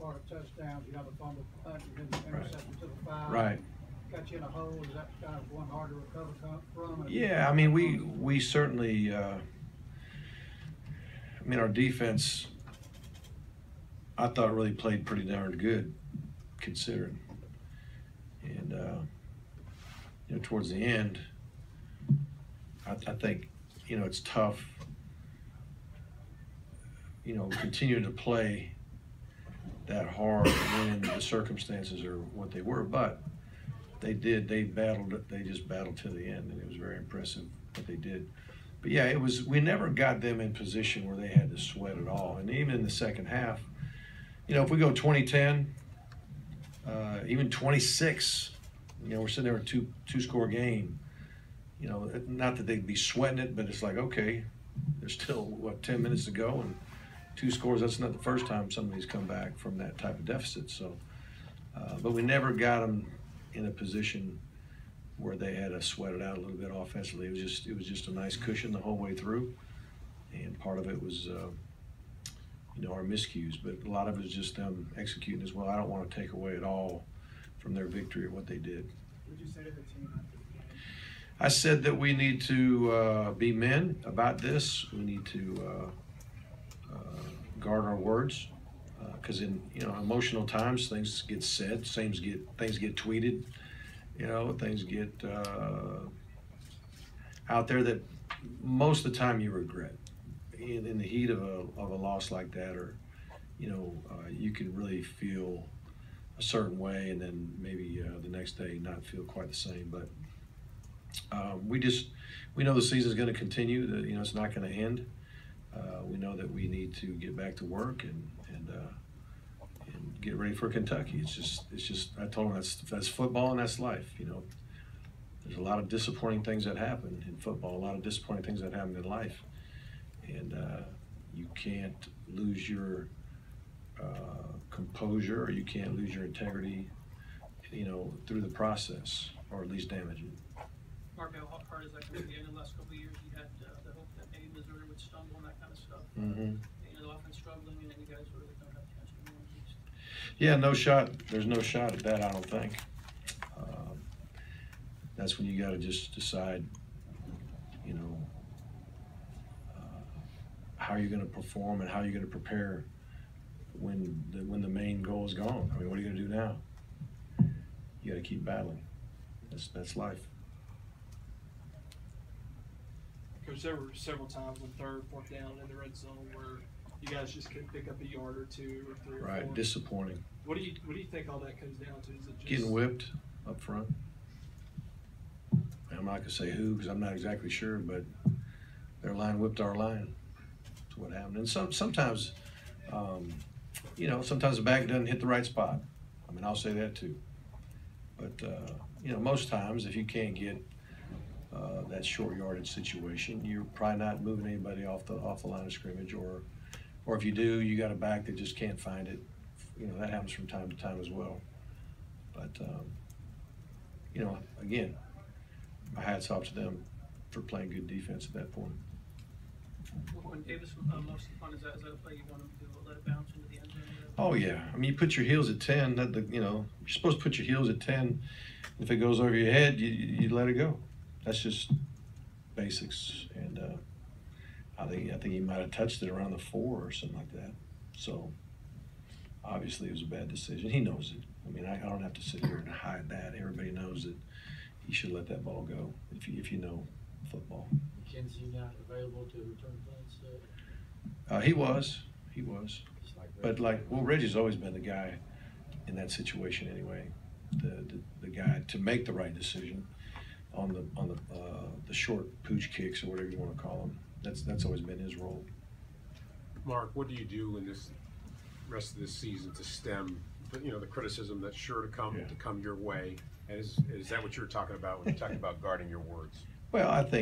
part of touchdowns. You got the fumble, punt, you get the interception to the 5. Right. Got you in a hole. Is that kind of one hard to recover from? Yeah, I mean, we certainly. I mean, our defense, I thought really played pretty darn good, considering. And you know, towards the end, I think, you know, it's tough, you know, continue to play that hard when the circumstances are what they were. But they just battled to the end, and it was very impressive what they did. But yeah, we never got them in position where they had to sweat at all. And even in the second half, you know, if we go 20-10, even 26, you know, we're sitting there with a two-score game. You know, not that they'd be sweating it, but it's like, okay, there's still, what, 10 minutes to go, and 2 scores. That's not the first time somebody's come back from that type of deficit. So, but we never got them in a position where they had to sweat it out a little bit offensively. It was just a nice cushion the whole way through, and part of it was, you know, our miscues, but a lot of it is just them executing as well. I don't want to take away at all from their victory of what they did. What did you say to the team after the game? I said that we need to be men about this. We need to guard our words, because in, you know, emotional times, things get said, things get tweeted, you know, things get out there that most of the time you regret. In the heat of a loss like that, or, you know, you can really feel a certain way, and then maybe the next day not feel quite the same. But we know the season is going to continue. That, you know, it's not going to end. We know that we need to get back to work and get ready for Kentucky. It's just. I told them that's football and that's life. You know, there's a lot of disappointing things that happen in football. A lot of disappointing things that happen in life. And you can't lose your composure, or you can't lose your integrity, you know, through the process, or at least damage it. Mark, how hard is that going to be? In the last couple of years, you had the hope that maybe Missouri would stumble and that kind of stuff. Mm-hmm. You know, the offense struggling, and then you guys really don't have a chance to win at least. Yeah, no shot. There's no shot at that, I don't think. That's when you got to just decide, you know, how you're going to perform and how you're going to prepare when the main goal is gone. I mean, what are you going to do now? You got to keep battling. That's life. Coach, there were several times on 3rd, 4th down in the red zone where you guys just couldn't pick up a yard or 2 or 3 or 4. Right, disappointing. What do you think all that comes down to? Is it just getting whipped up front? I'm not going to say who, because I'm not exactly sure, but their line whipped our line. That's what happened. And sometimes, you know, sometimes the back doesn't hit the right spot. I mean, I'll say that too. But, you know, most times if you can't get that short yardage situation, you're probably not moving anybody off the line of scrimmage, or if you do, you got a back that just can't find it. You know, that happens from time to time as well. But, you know, again, my hat's off to them for playing good defense at that point. When Davis most of the fun, is that a play you want him to let it bounce into the end zone? Oh yeah, I mean, you put your heels at 10. You know, you're supposed to put your heels at 10. If it goes over your head, you let it go. That's just basics. And I think he might have touched it around the 4 or something like that. So obviously it was a bad decision. He knows it. I mean, I don't have to sit here and hide that. Everybody knows that he should let that ball go if you know football. McKenzie not available to return punts? He was. But Reggie's always been the guy in that situation anyway, the guy to make the right decision on the short pooch kicks or whatever you want to call them. That's always been his role. Mark, what do you do in this rest of this season to stem, you know, the criticism that's sure to come your way? And is that what you're talking about when you're talking about guarding your words? Well, I think